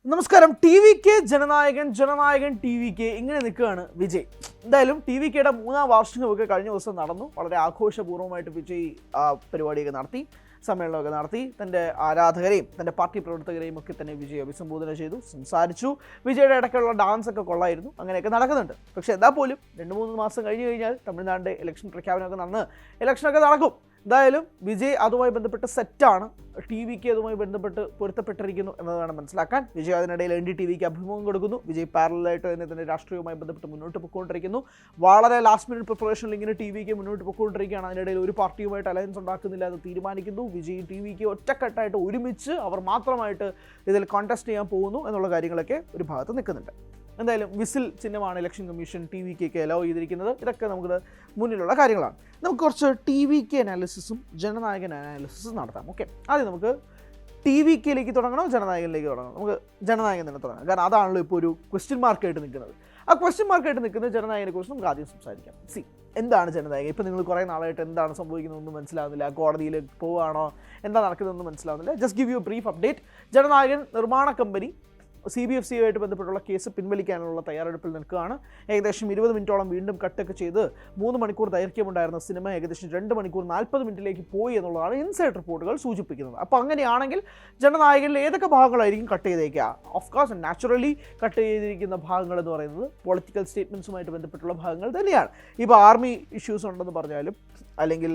നമസ്കാരം. T V K Jananayagan T V K ഇങ്ങനെ നിൽക്കുകയാണ് വിജയ്. എന്തായാലും ടി വി കെയുടെ 3ാം വാർഷികമൊക്കെ കഴിഞ്ഞ ദിവസം നടന്നു. വളരെ ആഘോഷപൂർവ്വമായിട്ട് വിജയ് പരിപാടിയൊക്കെ നടത്തി, സമ്മേളനമൊക്കെ നടത്തി. തൻ്റെ ആരാധകരെയും തൻ്റെ പാർട്ടി പ്രവർത്തകരെയും ഒക്കെ തന്നെ വിജയ് അഭിസംബോധന ചെയ്തു, സംസാരിച്ചു. വിജയുടെ ഇടയ്ക്കുള്ള ഡാൻസ് ഒക്കെ കൊള്ളായിരുന്നു. അങ്ങനെയൊക്കെ നടക്കുന്നുണ്ട്. പക്ഷേ എന്താ പോലും 2-3 മാസം കഴിഞ്ഞ് കഴിഞ്ഞാൽ തമിഴ്നാടിൻ്റെ ഇലക്ഷൻ പ്രഖ്യാപനമൊക്കെ ഇലക്ഷനൊക്കെ നടക്കും. എന്തായാലും വിജയ് അതുമായി ബന്ധപ്പെട്ട് സെറ്റാണ്. ടി വിക്ക് അതുമായി ബന്ധപ്പെട്ട് പൊരുത്തപ്പെട്ടിരിക്കുന്നു എന്നതാണ് മനസ്സിലാക്കാൻ. വിജയ് അതിനിടയിൽ NDTV അഭിമുഖം കൊടുക്കുന്നു. വിജയ് പാരലായിട്ട് തന്നെ രാഷ്ട്രീയവുമായി ബന്ധപ്പെട്ട് മുന്നോട്ട് പോയിക്കൊണ്ടിരിക്കുന്നു. വളരെ ലാസ്റ്റ് മിനിറ്റ് പ്രിപ്പറേഷനിൽ ഇങ്ങനെ ടി വിക്ക് മുന്നോട്ട് പോയിക്കൊണ്ടിരിക്കുകയാണ്. അതിനിടയിൽ ഒരു പാർട്ടിയുമായിട്ട് അലയൻസ് ഉണ്ടാക്കുന്നില്ല എന്ന് തീരുമാനിക്കുന്നു. വിജയ് ടി വിക്ക് ഒറ്റക്കെട്ടായിട്ട് ഒരുമിച്ച് അവർ മാത്രമായിട്ട് ഇതിൽ കോൺടെസ്റ്റ് ചെയ്യാൻ പോകുന്നു എന്നുള്ള കാര്യങ്ങളൊക്കെ ഒരു ഭാഗത്ത് നിൽക്കുന്നുണ്ട്. എന്തായാലും വിസിൽ ചിഹ്നമാണ് ഇലക്ഷൻ കമ്മീഷൻ ടി വി കെക്ക് അലോ ചെയ്തിരിക്കുന്നത്. ഇതൊക്കെ നമുക്ക് മുന്നിലുള്ള കാര്യങ്ങളാണ്. നമുക്ക് കുറച്ച് ടി വി കെ അനാലിസിസും ജനനായകൻ അനാലിസിസും നടത്താം. ഓക്കെ, ആദ്യം നമുക്ക് ടി വി കെയിലേക്ക് തുടങ്ങണോ ജനനായകനിലേക്ക് തുടങ്ങണം? നമുക്ക് ജനനായകൻ തന്നെ തുടങ്ങാം. കാരണം അതാണല്ലോ ഇപ്പോൾ ഒരു ക്വസ്റ്റ്യൻ മാർക്കായിട്ട് നിൽക്കുന്നത്. ആ ക്വസ്റ്റ്യൻ മാർക്കായിട്ട് നിൽക്കുന്ന ജനനായകനെ കുറിച്ച് നമുക്ക് ആദ്യം സംസാരിക്കാം. എന്താണ് ജനനായകൻ? ഇപ്പോൾ നിങ്ങൾ കുറേ നാളായിട്ട് എന്താണ് സംഭവിക്കുന്നതെന്ന് മനസ്സിലാവുന്നില്ല. കോടതിയിൽ പോവുകയാണോ, എന്താ നടക്കുന്നതെന്ന് മനസ്സിലാവുന്നില്ല. Just give you brief update. Jananayagan നിർമ്മാണ കമ്പനി CBFC ആയിട്ട് ബന്ധപ്പെട്ടുള്ള കേസ് പിൻവലിക്കാനുള്ള തയ്യാറെടുപ്പിൽ നിൽക്കുകയാണ്. ഏകദേശം 20 മിനിറ്റോളം വീണ്ടും കട്ടൊക്കെ ചെയ്ത് 3 മണിക്കൂർ ദൈർഘ്യമുണ്ടായിരുന്ന സിനിമ ഏകദേശം 2 മണിക്കൂർ 40 മിനിറ്റിലേക്ക് പോയി എന്നുള്ളതാണ് ഇൻസൈഡ് റിപ്പോർട്ടുകൾ സൂചിപ്പിക്കുന്നത്. അപ്പോൾ അങ്ങനെയാണെങ്കിൽ ജനനായകനിൽ ഏതൊക്കെ ഭാഗങ്ങളായിരിക്കും കട്ട് ചെയ്തേക്കുക? ഓഫ് കോഴ്സ് നാച്ചുറലി കട്ട് ചെയ്തിരിക്കുന്ന ഭാഗങ്ങൾ എന്ന് പറയുന്നത് പൊളിറ്റിക്കൽ സ്റ്റേറ്റ്മെൻറ്റ്സുമായിട്ട് ബന്ധപ്പെട്ടുള്ള ഭാഗങ്ങൾ തന്നെയാണ്. ഇപ്പോൾ ആർമി ഇഷ്യൂസ് ഉണ്ടെന്ന് പറഞ്ഞാലും അല്ലെങ്കിൽ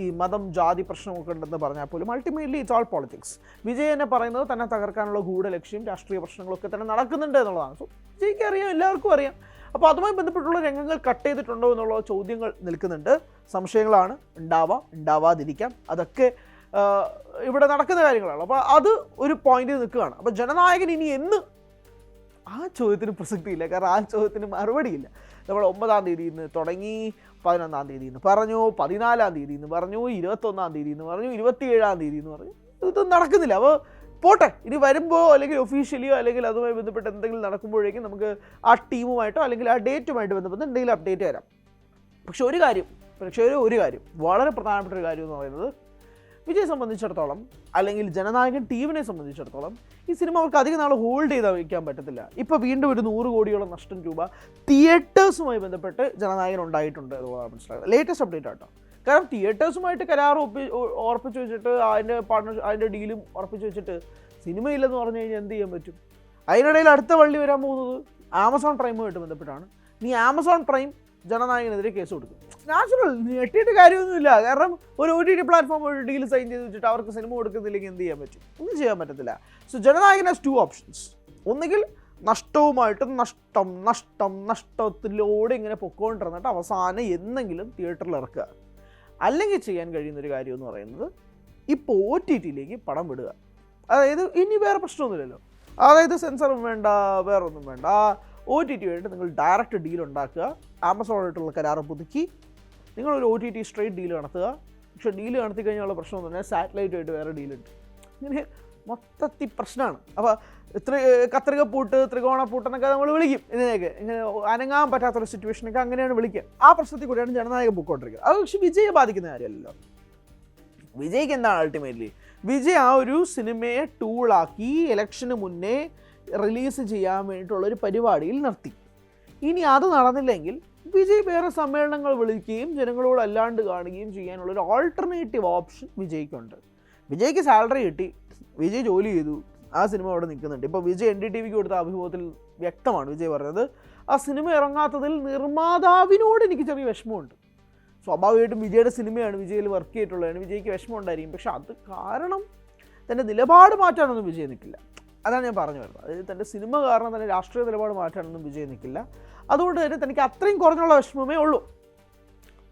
ഈ മതം ജാതി പ്രശ്നമൊക്കെ ഉണ്ടെന്ന് പറഞ്ഞാൽ പോലും ultimately it's all politics. Vijay തന്നെ പറയുന്നത് തന്നെ തകർക്കാനുള്ള ഗൂഢലക്ഷ്യം രാഷ്ട്രീയ പ്രശ്നങ്ങളൊക്കെ തന്നെ നടക്കുന്നുണ്ട് എന്നുള്ളതാണ്. സോ വിജയ്ക്ക് അറിയാം, എല്ലാവർക്കും അറിയാം. അപ്പോൾ അതുമായി ബന്ധപ്പെട്ടുള്ള രംഗങ്ങൾ കട്ട് ചെയ്തിട്ടുണ്ടോ എന്നുള്ള ചോദ്യങ്ങൾ നിൽക്കുന്നുണ്ട്. സംശയങ്ങളാണ്, ഉണ്ടാവാതിരിക്കാം. അതൊക്കെ ഇവിടെ നടക്കുന്ന കാര്യങ്ങളാണ്. അപ്പോൾ അത് ഒരു പോയിന്റിൽ നിൽക്കുകയാണ്. അപ്പോൾ ജനനായകൻ ഇനി എന്ന് ആ ചോദ്യത്തിന് പ്രസക്തിയില്ല. കാരണം ആ ചോദ്യത്തിന് മറുപടിയില്ല. നമ്മൾ 9-ാം തീയതിയിൽ നിന്ന് തുടങ്ങി, 11-ാം തീയതി എന്ന് പറഞ്ഞു, 14-ാം തീയതി എന്ന് പറഞ്ഞു, 21-ാം തീയതി എന്ന് പറഞ്ഞു, 27-ാം തീയതി എന്ന് പറഞ്ഞു. ഇതൊന്നും നടക്കുന്നില്ല. അപ്പോൾ പോട്ടെ, ഇനി വരുമ്പോൾ അല്ലെങ്കിൽ ഒഫീഷ്യലിയോ അല്ലെങ്കിൽ അതുമായി ബന്ധപ്പെട്ട് എന്തെങ്കിലും നടക്കുമ്പോഴേക്കും നമുക്ക് ആ ടീമുമായിട്ടോ അല്ലെങ്കിൽ ആ ഡേറ്റുമായിട്ട് ബന്ധപ്പെട്ട് എന്തെങ്കിലും അപ്ഡേറ്റ് തരാം. പക്ഷെ ഒരു കാര്യം വളരെ പ്രധാനപ്പെട്ട ഒരു കാര്യം എന്ന് പറയുന്നത്, വിജയെ സംബന്ധിച്ചിടത്തോളം അല്ലെങ്കിൽ ജനനായകൻ ടീമിനെ സംബന്ധിച്ചിടത്തോളം ഈ സിനിമ അവർക്ക് അധികം നാൾ ഹോൾഡ് ചെയ്ത് വയ്ക്കാൻ പറ്റത്തില്ല. ഇപ്പോൾ വീണ്ടും ഒരു 100 കോടിയോളം നഷ്ടം രൂപ തിയേറ്റേഴ്സുമായി ബന്ധപ്പെട്ട് ജനനായകൻ ഉണ്ടായിട്ടുണ്ട് എന്നുള്ളതാണ് മനസ്സിലാക്കുന്നത്. ലേറ്റസ്റ്റ് അപ്ഡേറ്റ് ആട്ടോ. കാരണം തിയേറ്റേഴ്സുമായിട്ട് കരാർ ഉറപ്പിച്ച് വെച്ചിട്ട് അതിൻ്റെ ഡീലും ഉറപ്പിച്ച് വെച്ചിട്ട് സിനിമയില്ലെന്ന് പറഞ്ഞു കഴിഞ്ഞാൽ എന്ത് ചെയ്യാൻ പറ്റും? അതിനിടയിൽ അടുത്ത വള്ളി വരാൻ പോകുന്നത് ആമസോൺ പ്രൈമുമായിട്ട് ബന്ധപ്പെട്ടാണ്. നീ ആമസോൺ പ്രൈം ജനനായകനെതിരെ കേസ് കൊടുക്കും. നാച്ചുറൽ, ഞെട്ടിയിട്ട് കാര്യമൊന്നുമില്ല. കാരണം ഒരു OTT പ്ലാറ്റ്ഫോം ഒരു ഡീൽ സൈൻ ചെയ്ത് വെച്ചിട്ട് അവർക്ക് സിനിമ കൊടുക്കുന്നില്ലെങ്കിൽ എന്ത് ചെയ്യാൻ പറ്റും? ഒന്നും ചെയ്യാൻ പറ്റത്തില്ല. So Jananayagan has 2 options. ഒന്നുകിൽ നഷ്ടവുമായിട്ട് നഷ്ടത്തിലൂടെ ഇങ്ങനെ പൊക്കോണ്ടിരുന്നിട്ട് അവസാനം എന്തെങ്കിലും തിയേറ്ററിൽ ഇറക്കുക. അല്ലെങ്കിൽ ചെയ്യാൻ കഴിയുന്നൊരു കാര്യം എന്ന് പറയുന്നത് ഇപ്പോൾ OTTയിലേക്ക് പടം വിടുക. അതായത് ഇനി വേറെ പ്രശ്നമൊന്നുമില്ലല്ലോ. അതായത് സെൻസറും വേണ്ട, വേറൊന്നും വേണ്ട. OTT ആയിട്ട് നിങ്ങൾ ഡയറക്റ്റ് ഡീൽ ഉണ്ടാക്കുക. ആമസോണായിട്ടുള്ള കരാറ് പുതുക്കി നിങ്ങളൊരു OTT സ്ട്രേറ്റ് ഡീൽ നടത്തുക. പക്ഷേ ഡീൽ നടത്തി കഴിഞ്ഞുള്ള പ്രശ്നം എന്ന് പറഞ്ഞാൽ സാറ്റലൈറ്റുമായിട്ട് വേറെ ഡീലുണ്ട്. ഇങ്ങനെ മൊത്തത്തിൽ പ്രശ്നമാണ്. അപ്പോൾ കത്രിക പൂട്ട്, ത്രികോണ പൂട്ടെന്നൊക്കെ നമ്മൾ വിളിക്കും. ഇതിനെയൊക്കെ ഇങ്ങനെ അനങ്ങാൻ പറ്റാത്തൊരു സിറ്റുവേഷനൊക്കെ അങ്ങനെയാണ് വിളിക്കുക. ആ പ്രശ്നത്തിൽ കൂടിയാണ് ജനനായകൻ പൊക്കോണ്ടിരിക്കുന്നത്. അത് പക്ഷേ വിജയെ ബാധിക്കുന്ന കാര്യമല്ലല്ലോ. വിജയ്ക്ക് എന്താണ് അൾട്ടിമേറ്റ്ലി? വിജയ് ആ ഒരു സിനിമയെ ടൂളാക്കി ഇലക്ഷന് മുന്നേ റിലീസ് ചെയ്യാൻ വേണ്ടിയിട്ടുള്ളൊരു പരിപാടിയിൽ നിർത്തി. ഇനി അത് നടന്നില്ലെങ്കിൽ വിജയ് വേറെ സമ്മേളനങ്ങൾ വിളിക്കുകയും ജനങ്ങളോട് അല്ലാണ്ട് കാണുകയും ചെയ്യാനുള്ളൊരു ഓൾട്ടർനേറ്റീവ് ഓപ്ഷൻ വിജയ്ക്കുണ്ട്. വിജയ്ക്ക് സാലറി കിട്ടി, വിജയ് ജോലി ചെയ്തു, ആ സിനിമ അവിടെ നിൽക്കുന്നുണ്ട്. ഇപ്പോൾ വിജയ് NDTVക്ക് കൊടുത്ത അഭിമുഖത്തിൽ വ്യക്തമാണ് വിജയ് പറഞ്ഞത്, ആ സിനിമ ഇറങ്ങാത്തതിൽ നിർമ്മാതാവിനോട് എനിക്ക് ചെറിയ വിഷമമുണ്ട്. സ്വാഭാവികമായിട്ടും വിജയുടെ സിനിമയാണ്, വിജയിൽ വർക്ക് ചെയ്തിട്ടുള്ളതാണ്, വിജയ്ക്ക് വിഷമം ഉണ്ടായിരിക്കും. പക്ഷെ അത് കാരണം തൻ്റെ നിലപാട് മാറ്റാനൊന്നും വിജയ് നിൽക്കില്ല. അതാണ് ഞാൻ പറഞ്ഞു വരുന്നത്. അതായത് തൻ്റെ സിനിമ കാരണം തന്നെ രാഷ്ട്രീയ നിലപാട് മാറ്റാനൊന്നും വിജയ് നിൽക്കില്ല. അതുകൊണ്ട് തന്നെ തനിക്ക് അത്രയും കുറഞ്ഞുള്ള വിഷമമേ ഉള്ളൂ.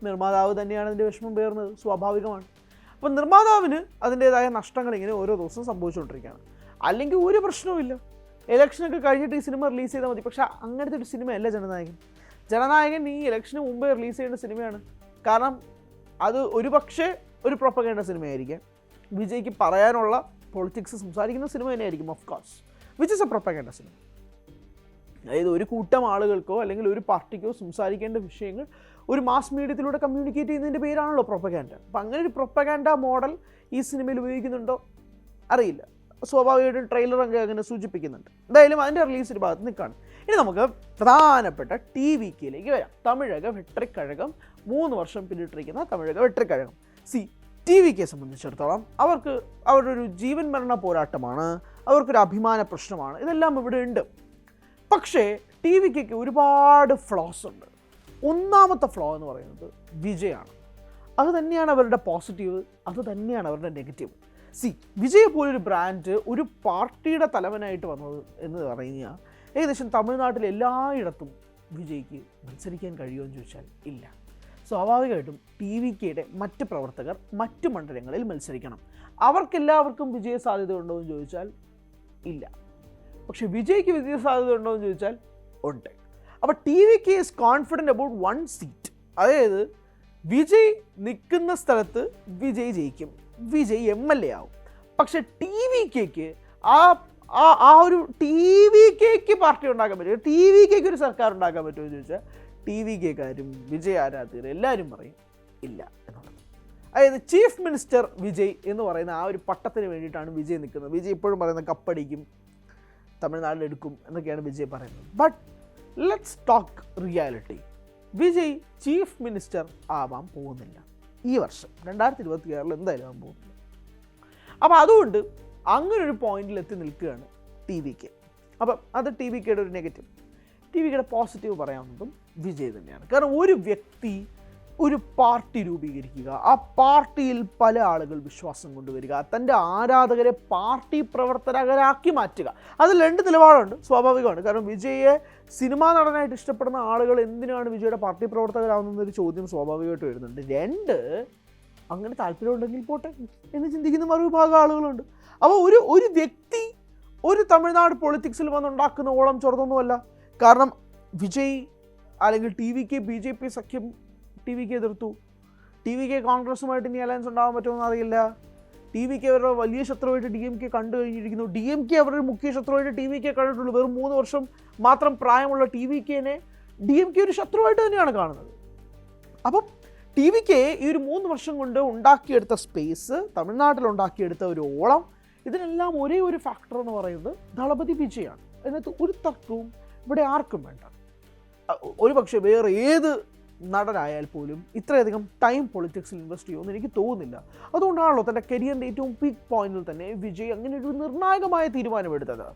നിർമ്മാതാവ് തന്നെയാണ് അതിൻ്റെ വിഷമം പേർന്നത്, സ്വാഭാവികമാണ്. അപ്പോൾ നിർമ്മാതാവിന് അതിൻ്റേതായ നഷ്ടങ്ങൾ ഇങ്ങനെ ഓരോ ദിവസവും സംഭവിച്ചുകൊണ്ടിരിക്കുകയാണ്. അല്ലെങ്കിൽ ഒരു പ്രശ്നവുമില്ല, ഇലക്ഷനൊക്കെ കഴിഞ്ഞിട്ട് ഈ സിനിമ റിലീസ് ചെയ്താൽ മതി. പക്ഷേ അങ്ങനത്തെ ഒരു സിനിമയല്ല ജനനായകൻ ഈ ഇലക്ഷന് മുമ്പേ റിലീസ് ചെയ്യേണ്ട സിനിമയാണ്. കാരണം അത് ഒരു പ്രൊപ്പഗൻഡ സിനിമയായിരിക്കാം. വിജയ്ക്ക് പറയാനുള്ള പൊളിറ്റിക്സ് സംസാരിക്കുന്ന സിനിമ തന്നെയായിരിക്കും of course, which is A propaganda cinema. അതായത് ഒരു കൂട്ടം ആളുകൾക്കോ അല്ലെങ്കിൽ ഒരു പാർട്ടിക്കോ സംസാരിക്കേണ്ട വിഷയങ്ങൾ ഒരു മാസ് മീഡിയത്തിലൂടെ കമ്മ്യൂണിക്കേറ്റ് ചെയ്യുന്നതിൻ്റെ പേരാണല്ലോ പ്രൊപ്പഗാൻഡ. അപ്പം അങ്ങനെ ഒരു പ്രൊപ്പഗാൻഡ മോഡൽ ഈ സിനിമയിൽ ഉപയോഗിക്കുന്നുണ്ടോ അറിയില്ല. സ്വാഭാവികമായിട്ടും ട്രെയിലറൊക്കെ അങ്ങനെ സൂചിപ്പിക്കുന്നുണ്ട്. എന്തായാലും അതിൻ്റെ റിലീസ് ഒരു ഭാഗത്ത് നിൽക്കുകയാണ്. ഇനി നമുക്ക് പ്രധാനപ്പെട്ട TVKയിലേക്ക് വരാം. തമിഴക വെട്രിക്കഴകം, 3 വർഷം പിന്നിട്ടിരിക്കുന്ന തമിഴക വെട്രിക്കഴകം. TVKയെ സംബന്ധിച്ചിടത്തോളം അവർക്ക് അവരുടെ ഒരു ജീവൻ മരണ പോരാട്ടമാണ്, അവർക്കൊരു അഭിമാന പ്രശ്നമാണ്, ഇതെല്ലാം ഇവിടെ ഉണ്ട്. പക്ഷേ TVKയ്ക്ക് ഒരുപാട് ഫ്ലോസ് ഉണ്ട്. ഒന്നാമത്തെ ഫ്ലോ എന്ന് പറയുന്നത് വിജയാണ്. അത് തന്നെയാണ് അവരുടെ പോസിറ്റീവ്, അത് തന്നെയാണ് അവരുടെ നെഗറ്റീവ്. വിജയ് പോലൊരു ബ്രാൻഡ് ഒരു പാർട്ടിയുടെ തലവനായിട്ട് വന്നത് എന്ന് പറഞ്ഞാൽ ഏകദേശം തമിഴ്നാട്ടിൽ എല്ലായിടത്തും വിജയ്ക്ക് മത്സരിക്കാൻ കഴിയുമോ എന്ന് ചോദിച്ചാൽ ഇല്ല. സ്വാഭാവികമായിട്ടും TVKയുടെ മറ്റ് പ്രവർത്തകർ മറ്റ് മണ്ഡലങ്ങളിൽ മത്സരിക്കണം. അവർക്കെല്ലാവർക്കും വിജയ സാധ്യത ഉണ്ടോ എന്ന് ചോദിച്ചാൽ ഇല്ല. പക്ഷെ വിജയ്ക്ക് വിജയ സാധ്യത ഉണ്ടോ എന്ന് ചോദിച്ചാൽ ഉണ്ട്. അപ്പോൾ TVK is confident about 1 seat. അതായത് വിജയ് നിൽക്കുന്ന സ്ഥലത്ത് വിജയ് ജയിക്കും, വിജയ് MLA ആവും. പക്ഷെ TVKയ്ക്ക് ആ ഒരു TVKയ്ക്ക് പാർട്ടി ഉണ്ടാക്കാൻ പറ്റും, TVKയ്ക്ക് ഒരു സർക്കാർ ഉണ്ടാക്കാൻ പറ്റുമോ എന്ന് ചോദിച്ചാൽ TVKക്കാരും വിജയ് ആരാധകർ എല്ലാവരും പറയും ഇല്ല എന്നുള്ളത്. അതായത് ചീഫ് മിനിസ്റ്റർ വിജയ് എന്ന് പറയുന്ന ആ ഒരു പട്ടത്തിന് വേണ്ടിയിട്ടാണ് വിജയ് നിൽക്കുന്നത്. വിജയ് ഇപ്പോഴും പറയുന്നത് കപ്പടിക്കും, തമിഴ്നാട്ടിലെടുക്കും എന്നൊക്കെയാണ് വിജയ് പറയുന്നത്. But let's talk reality. Vijay chief minister ആവാൻ പോകുന്നില്ല ഈ വർഷം, 2026 എന്തായാലും ആവാൻ പോകുന്നില്ല. അപ്പോൾ അതുകൊണ്ട് അങ്ങനൊരു പോയിന്റിൽ എത്തി നിൽക്കുകയാണ് TVK. അപ്പം അത് TVKയുടെ ഒരു നെഗറ്റീവ്. TVKയുടെ പോസിറ്റീവ് പറയാവുന്നതും വിജയ് തന്നെയാണ്. കാരണം ഒരു വ്യക്തി ഒരു പാർട്ടി രൂപീകരിക്കുക, ആ പാർട്ടിയിൽ പല ആളുകൾ വിശ്വാസം കൊണ്ടുവരിക, തൻ്റെ ആരാധകരെ പാർട്ടി പ്രവർത്തകരാക്കി മാറ്റുക, അതിൽ 2 നിലപാടുണ്ട്. സ്വാഭാവികമാണ്. കാരണം വിജയെ സിനിമാ നടനായിട്ട് ഇഷ്ടപ്പെടുന്ന ആളുകൾ എന്തിനാണ് വിജയുടെ പാർട്ടി പ്രവർത്തകരാകുന്നൊരു ചോദ്യം സ്വാഭാവികമായിട്ട് വരുന്നുണ്ട്. 2, അങ്ങനെ താല്പര്യമുണ്ടെങ്കിൽ പോട്ടെ എന്ന് ചിന്തിക്കുന്ന മറുവിഭാഗം ആളുകളുണ്ട്. അപ്പോൾ ഒരു വ്യക്തി ഒരു തമിഴ്നാട് പൊളിറ്റിക്സിൽ വന്നുണ്ടാക്കുന്ന ഓളം ചെറുതൊന്നുമല്ല. കാരണം വിജയ് അല്ലെങ്കിൽ TVK BJP സഖ്യം TVK എതിർത്തു. TVK കോൺഗ്രസുമായിട്ട് ഇനി അലയൻസ് ഉണ്ടാകാൻ പറ്റുമെന്ന് അറിയില്ല. TVK അവരുടെ വലിയ ശത്രുവായിട്ട് DMK കണ്ടു കഴിഞ്ഞിരിക്കുന്നു. DMK അവരുടെ മുഖ്യ ശത്രുവായിട്ട് TVK കണ്ടിട്ടുള്ളൂ. വെറും 3 വർഷം മാത്രം പ്രായമുള്ള TVKനെ DMK ഒരു ശത്രുവായിട്ട് തന്നെയാണ് കാണുന്നത്. അപ്പം TVK ഈ ഒരു 3 വർഷം കൊണ്ട് ഉണ്ടാക്കിയെടുത്ത സ്പേസ്, തമിഴ്നാട്ടിൽ ഉണ്ടാക്കിയെടുത്ത ഒരു ഓളം, ഇതിനെല്ലാം ഒരേ ഒരു ഫാക്ടർ എന്ന് പറയുന്നത് ദളപതി വിജയാണ്. അതിനകത്ത് ഒരു തർക്കവും ഇവിടെ ആർക്കും വേണ്ട. ഒരു പക്ഷേ വേറെ ഏത് നടനായാൽ പോലും ഇത്രയധികം ടൈം പൊളിറ്റിക്സിൽ ഇൻവെസ്റ്റ് ചെയ്യുമെന്ന് എനിക്ക് തോന്നുന്നില്ല. അതുകൊണ്ടാണല്ലോ തൻ്റെ കരിയറിൻ്റെ ഏറ്റവും പീക്ക് പോയിന്റിൽ തന്നെ വിജയ് അങ്ങനെ ഒരു നിർണായകമായ തീരുമാനമെടുത്തത്.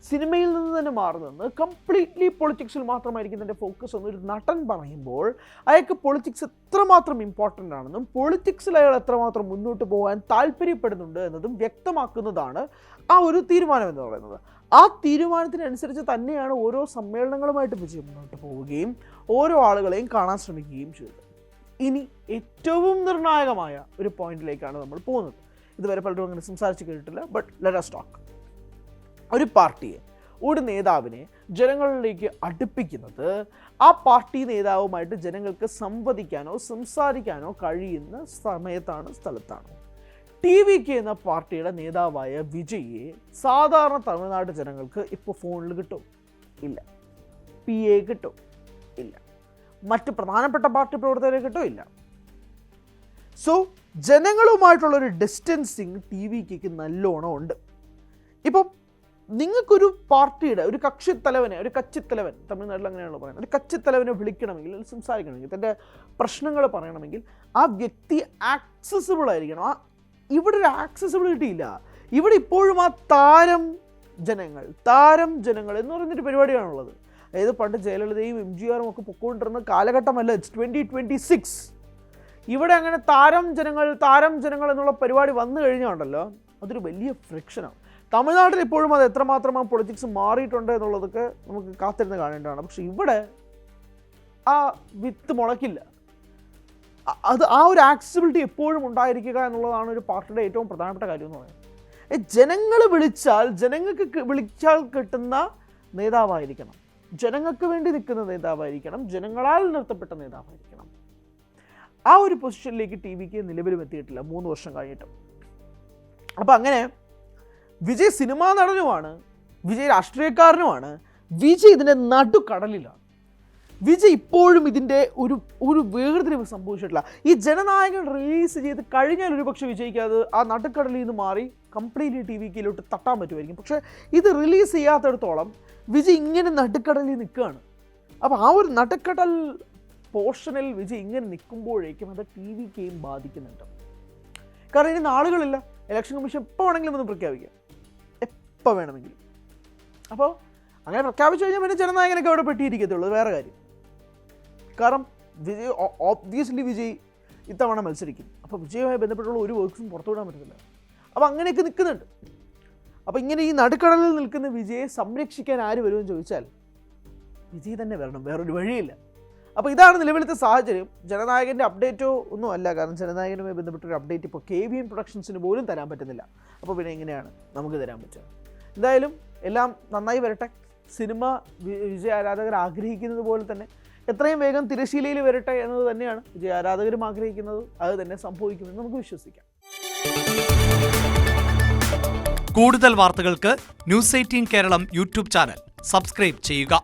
സിനിമയിൽ നിന്ന് തന്നെ മാറുന്നത് കംപ്ലീറ്റ്ലി പൊളിറ്റിക്സിൽ മാത്രമായിരിക്കും തൻ്റെ ഫോക്കസ് എന്നൊരു നടൻ പറയുമ്പോൾ അയാൾക്ക് പൊളിറ്റിക്സ് എത്രമാത്രം ഇമ്പോർട്ടൻ്റ് ആണെന്നും പൊളിറ്റിക്സിൽ അയാൾ എത്രമാത്രം മുന്നോട്ട് പോകാൻ താല്പര്യപ്പെടുന്നുണ്ട് എന്നതും വ്യക്തമാക്കുന്നതാണ് ആ ഒരു തീരുമാനം എന്ന് പറയുന്നത്. ആ തീരുമാനത്തിനനുസരിച്ച് തന്നെയാണ് ഓരോ സമ്മേളനങ്ങളുമായിട്ട് വിജയ് മുന്നോട്ട് പോവുകയും ഓരോ ആളുകളെയും കാണാൻ ശ്രമിക്കുകയും ചെയ്തത്. ഇനി ഏറ്റവും നിർണായകമായ ഒരു പോയിന്റിലേക്കാണ് നമ്മൾ പോകുന്നത്. ഇതുവരെ പലരും അങ്ങനെ സംസാരിച്ച് കേട്ടിട്ടില്ല. But let us talk. ഒരു പാർട്ടിയെ, ഒരു നേതാവിനെ ജനങ്ങളിലേക്ക് അടുപ്പിക്കുന്നത് ആ പാർട്ടി നേതാവുമായിട്ട് ജനങ്ങൾക്ക് സംവദിക്കാനോ സംസാരിക്കാനോ കഴിയുന്ന സമയത്താണ്, സ്ഥലത്താണ്. TVK എന്ന പാർട്ടിയുടെ നേതാവായ വിജയെ സാധാരണ തമിഴ്നാട് ജനങ്ങൾക്ക് ഇപ്പോൾ ഫോണിൽ കിട്ടും ഇല്ല, PA കിട്ടും ഇല്ല, മറ്റ് പ്രധാനപ്പെട്ട പാർട്ടി പ്രവർത്തകരെ കിട്ടും ഇല്ല. സോ ജനങ്ങളുമായിട്ടുള്ളൊരു ഡിസ്റ്റൻസിങ് TVKയ്ക്ക് നല്ലോണം ഉണ്ട്. ഇപ്പം നിങ്ങൾക്കൊരു പാർട്ടിയുടെ ഒരു കക്ഷിത്തലവനെ, ഒരു കച്ചിത്തലവൻ, തമിഴ്നാട്ടിൽ അങ്ങനെയാണല്ലോ പറയുന്നത്, ഒരു കച്ചിത്തലവനെ വിളിക്കണമെങ്കിൽ, സംസാരിക്കണമെങ്കിൽ, തൻ്റെ പ്രശ്നങ്ങൾ പറയണമെങ്കിൽ ആ വ്യക്തി ആക്സസിബിൾ ആയിരിക്കണം. ഇവിടെ ഒരു ആക്സസിബിലിറ്റി ഇല്ല. ഇവിടെ ഇപ്പോഴും ആ താരം ജനങ്ങൾ എന്ന് പറയുന്നൊരു പരിപാടിയാണുള്ളത്. അതായത് പണ്ട് ജയലളിതയും MGRും ഒക്കെ പൊക്കോണ്ടിരുന്ന കാലഘട്ടമല്ല. ഇറ്റ്സ് 2026. ഇവിടെ അങ്ങനെ താരം ജനങ്ങൾ എന്നുള്ള പരിപാടി വന്നു കഴിഞ്ഞുണ്ടല്ലോ, അതൊരു വലിയ ഫ്രിക്ഷനാണ്. തമിഴ്നാട്ടിൽ ഇപ്പോഴും അത് എത്രമാത്രം ആ പൊളിറ്റിക്സ് മാറിയിട്ടുണ്ട് എന്നുള്ളതൊക്കെ നമുക്ക് കാത്തിരുന്ന് കാണേണ്ടതാണ്. പക്ഷെ ഇവിടെ ആ വിത്ത് മുളയ്ക്കില്ല. അത് ആ ഒരു ആക്സസിബിലിറ്റി എപ്പോഴും ഉണ്ടായിരിക്കുക എന്നുള്ളതാണ് ഒരു പാർട്ടിയുടെ ഏറ്റവും പ്രധാനപ്പെട്ട കാര്യം എന്ന് പറയുന്നത്. ജനങ്ങൾ ജനങ്ങൾക്ക് വിളിച്ചാൽ കിട്ടുന്ന നേതാവായിരിക്കണം, ജനങ്ങൾക്ക് വേണ്ടി നിൽക്കുന്ന നേതാവായിരിക്കണം, ജനങ്ങളാൽ നിർത്തപ്പെട്ട നേതാവായിരിക്കണം. ആ ഒരു പൊസിഷനിലേക്ക് TVK നിലവിലും എത്തിയിട്ടില്ല 3 വർഷം കഴിഞ്ഞിട്ടും. അപ്പം അങ്ങനെ വിജയ് സിനിമാ നടനുമാണ്, വിജയ് രാഷ്ട്രീയക്കാരനുമാണ്, വിജയ് ഇതിൻ്റെ നടുക്കടലിലാണ്. വിജയ് ഇപ്പോഴും ഇതിൻ്റെ ഒരു വേർതിരിവ് സംഭവിച്ചിട്ടില്ല. ഈ ജനനായകൻ റിലീസ് ചെയ്ത് കഴിഞ്ഞാൽ ഒരുപക്ഷെ വിജയ്ക്ക് അത് ആ നടുക്കടലിൽ നിന്ന് മാറി കംപ്ലീറ്റ്ലി TVKയിലോട്ട് തട്ടാൻ പറ്റുമായിരിക്കും. പക്ഷേ ഇത് റിലീസ് ചെയ്യാത്തിടത്തോളം വിജയ് ഇങ്ങനെ നടുക്കടലിൽ നിൽക്കുകയാണ്. അപ്പോൾ ആ ഒരു നടുക്കടൽ പോർഷനിൽ വിജയ് ഇങ്ങനെ നിൽക്കുമ്പോഴേക്കും അത് TVKയും ബാധിക്കുന്നുണ്ട്. കാരണം ഇനി നാളുകളില്ല, ഇലക്ഷൻ കമ്മീഷൻ എപ്പോൾ വേണമെങ്കിലും ഒന്ന് പ്രഖ്യാപിക്കാം, എപ്പോൾ വേണമെങ്കിലും. അപ്പോൾ അങ്ങനെ പ്രഖ്യാപിച്ചു കഴിഞ്ഞാൽ പിന്നെ ജനനായകനൊക്കെ അവിടെ പെട്ടിയിരിക്കത്തുള്ളൂ, വേറെ കാര്യം. കാരണം വിജയ് ഓബ്വിയസ്ലി വിജയ് ഇത്തവണ മത്സരിക്കും. അപ്പോൾ വിജയുമായി ബന്ധപ്പെട്ടുള്ള ഒരു വർക്ക്സും പുറത്തു വിടാൻ പറ്റത്തില്ല. അപ്പോൾ അങ്ങനെയൊക്കെ നിൽക്കുന്നുണ്ട്. അപ്പോൾ ഇങ്ങനെ ഈ നടുക്കടലിൽ നിൽക്കുന്ന വിജയെ സംരക്ഷിക്കാൻ ആര് വരുമെന്ന് ചോദിച്ചാൽ വിജയ് തന്നെ വരണം, വേറൊരു വഴിയില്ല. അപ്പോൾ ഇതാണ് നിലവിലത്തെ സാഹചര്യം. ജനനായകൻ്റെ അപ്ഡേറ്റോ ഒന്നും അല്ല, കാരണം ജനനായകനുമായി ബന്ധപ്പെട്ടൊരു അപ്ഡേറ്റ് ഇപ്പോൾ KVN പ്രൊഡക്ഷൻസിന് പോലും തരാൻ പറ്റുന്നില്ല. അപ്പോൾ പിന്നെ എങ്ങനെയാണ് നമുക്ക് തരാൻ പറ്റുക? എന്തായാലും എല്ലാം നന്നായി വരട്ടെ. സിനിമ വിജയ് ആരാധകർ ആഗ്രഹിക്കുന്നത് പോലെ തന്നെ എത്രയും വേഗം തിരശ്ശീലയിൽ വരട്ടെ എന്നത് തന്നെയാണ് വിജയ് ആരാധകരും ആഗ്രഹിക്കുന്നത്. അത് തന്നെ സംഭവിക്കുമെന്ന് നമുക്ക് വിശ്വസിക്കാം. കൂടുതൽ വാർത്തകൾക്ക് News 18 Keralam YouTube channel subscribe ചെയ്യുക.